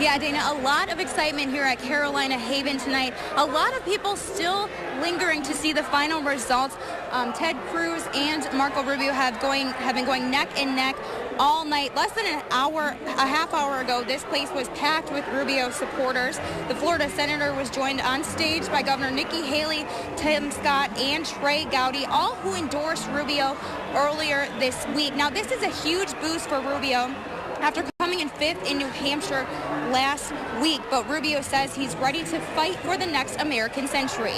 Yeah, Dana, a lot of excitement here at Carolina Haven tonight. A lot of people still lingering to see the final results. Ted Cruz and Marco Rubio have been going neck and neck all night. Less than a half hour ago, this place was packed with Rubio supporters. The Florida senator was joined on stage by Governor Nikki Haley, Tim Scott, and Trey Gowdy, all who endorsed Rubio earlier this week. Now, this is a huge boost for Rubio after coming in 5th in New Hampshire last week, but Rubio says he's ready to fight for the next American century.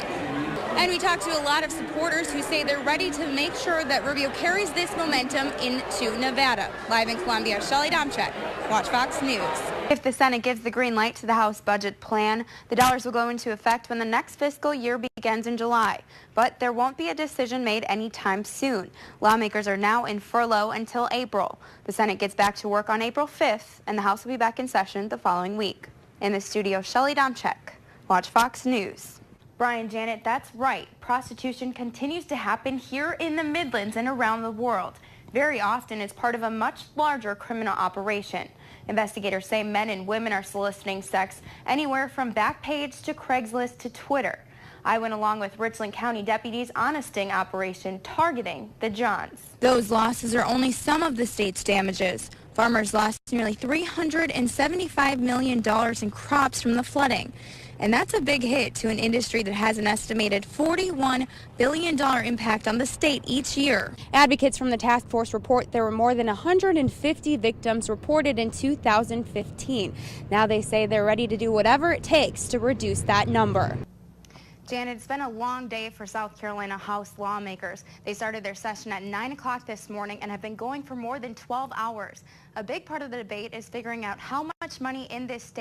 And we talked to a lot of supporters who say they're ready to make sure that Rubio carries this momentum into Nevada. Live in Columbia, Shelli Adamczyk, Watch Fox News. If the Senate gives the green light to the House budget plan, the dollars will go into effect when the next fiscal year begins in July. But there won't be a decision made anytime soon. Lawmakers are now in furlough until April. The Senate gets back to work on April 5th, and the House will be back in session the following week. In the studio, Shelli Adamczyk, Watch Fox News. Brian, Janet, that's right. Prostitution continues to happen here in the Midlands and around the world. Very often it's part of a much larger criminal operation. Investigators say men and women are soliciting sex anywhere from Backpage to Craigslist to Twitter. I went along with Richland County deputies on a sting operation targeting the Johns. Those losses are only some of the state's damages. Farmers lost nearly $375 million in crops from the flooding. And that's a big hit to an industry that has an estimated $41 billion impact on the state each year. Advocates from the task force report there were more than 150 victims reported in 2015. Now they say they're ready to do whatever it takes to reduce that number. Janet, it's been a long day for South Carolina House lawmakers. They started their session at 9 o'clock this morning and have been going for more than 12 hours. A big part of the debate is figuring out how much money in this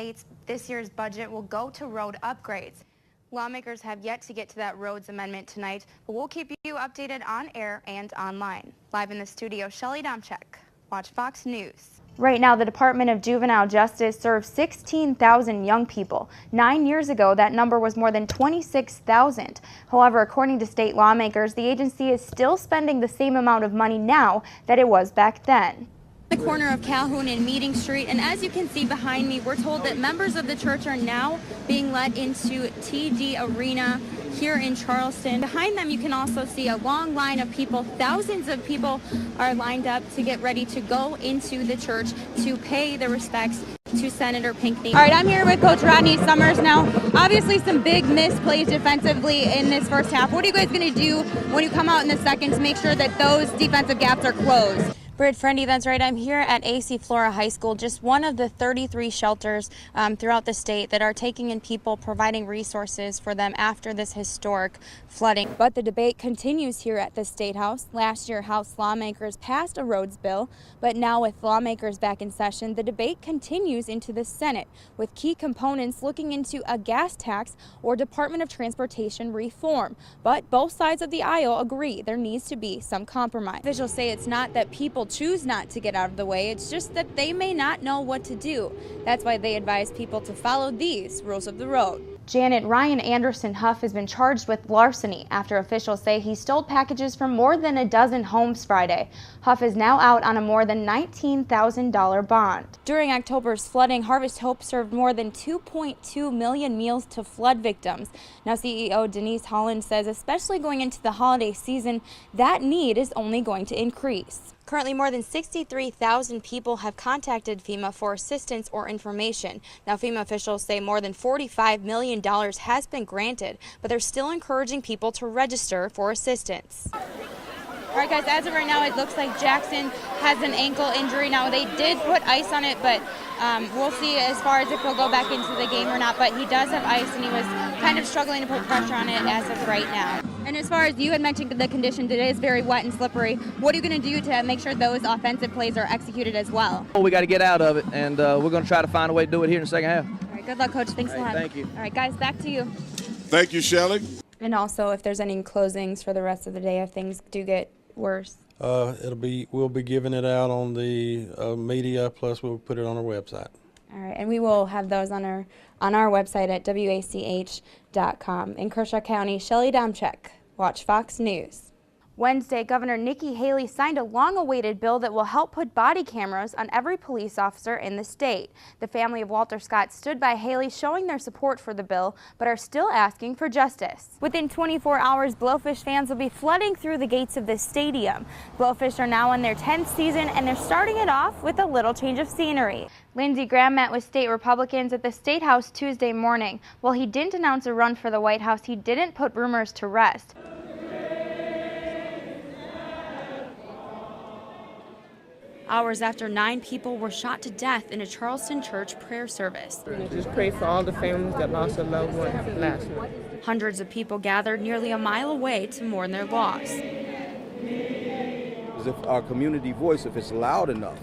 year's budget will go to road upgrades. Lawmakers have yet to get to that roads amendment tonight, but we'll keep you updated on air and online. Live in the studio, Shelli Adamczyk, Watch Fox News. Right now, the Department of Juvenile Justice serves 16,000 young people. 9 years ago, that number was more than 26,000. However, according to state lawmakers, the agency is still spending the same amount of money now that it was back then. The corner of Calhoun and Meeting Street, and as you can see behind me, we're told that members of the church are now being led into TD Arena here in Charleston. Behind them, you can also see a long line of people. Thousands of people are lined up to get ready to go into the church to pay their respects to Senator Pinckney. All right, I'm here with Coach Rodney Summers now. Obviously, some big misplays defensively in this first half. What are you guys going to do when you come out in the second to make sure that those defensive gaps are closed? Britt Friendy, that's right. I'm here at AC Flora High School, just one of the 33 shelters throughout the state that are taking in people, providing resources for them after this historic flooding. But the debate continues here at the State House. Last year, House lawmakers passed a roads bill, but now with lawmakers back in session, the debate continues into the Senate, with key components looking into a gas tax or Department of Transportation reform. But both sides of the aisle agree there needs to be some compromise. Officials say it's not that people choose not to get out of the way, it's just that they may not know what to do. That's why they advise people to follow these rules of the road. Janet, Ryan Anderson Huff has been charged with larceny after officials say he stole packages from more than a dozen homes Friday. Huff is now out on a more than $19,000 bond. During October's flooding, Harvest Hope served more than 2.2 million meals to flood victims. Now CEO Denise Holland says especially going into the holiday season, that need is only going to increase. Currently, more than 63,000 people have contacted FEMA for assistance or information. Now, FEMA officials say more than $45 million has been granted, but they're still encouraging people to register for assistance. All right, guys, as of right now, it looks like Jackson has an ankle injury. Now, they did put ice on it, but we'll see as far as if he'll go back into the game or not. But he does have ice, and he was kind of struggling to put pressure on it as of right now. And as far as you had mentioned the condition today is very wet and slippery, what are you going to do to make sure those offensive plays are executed as well? Well, we got to get out of it, and we're going to try to find a way to do it here in the second half. All right, good luck, Coach. Thanks a lot. Thank you. All right, guys, back to you. Thank you, Shelli. And also, if there's any closings for the rest of the day, if things do get worse. We'll be giving it out on the media, plus we'll put it on our website. All right, and we will have those on our website at wach.com. In Kershaw County, Shelli Adamczyk, Watch Fox News. Wednesday, Governor Nikki Haley signed a long-awaited bill that will help put body cameras on every police officer in the state. The family of Walter Scott stood by Haley, showing their support for the bill, but are still asking for justice. Within 24 hours, Blowfish fans will be flooding through the gates of this stadium. Blowfish are now in their 10th season, and they're starting it off with a little change of scenery. Lindsey Graham met with state Republicans at the State House Tuesday morning. While he didn't announce a run for the White House, he didn't put rumors to rest. Hours after 9 people were shot to death in a Charleston church prayer service. Just pray for all the families that lost a loved one last night. Hundreds of people gathered nearly a mile away to mourn their loss. If our community voice, if it's loud enough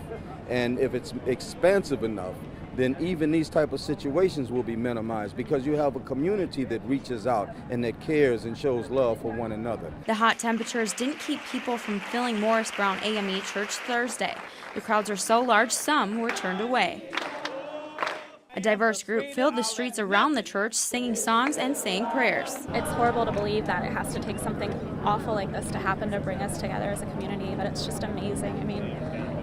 and if it's expansive enough, then even these type of situations will be minimized because you have a community that reaches out and that cares and shows love for one another. The hot temperatures didn't keep people from filling Morris Brown AME Church Thursday. The crowds are so large, some were turned away. A diverse group filled the streets around the church, singing songs and saying prayers. It's horrible to believe that it has to take something awful like this to happen to bring us together as a community, but it's just amazing. I mean,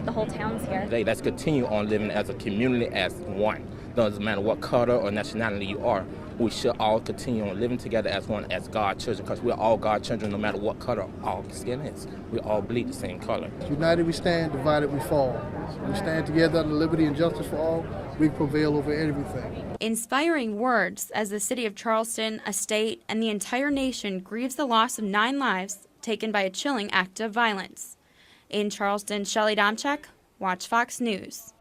the whole town's here. Let's continue on living as a community as one. Doesn't matter what color or nationality you are. We should all continue on living together as one, as God's children, because we're all God's children no matter what color our skin is. We all bleed the same color. United we stand, divided we fall. We stand together under liberty and justice for all. We prevail over everything. Inspiring words as the city of Charleston, a state, and the entire nation grieves the loss of 9 lives taken by a chilling act of violence. In Charleston, Shelli Adamczyk, Watch Fox News.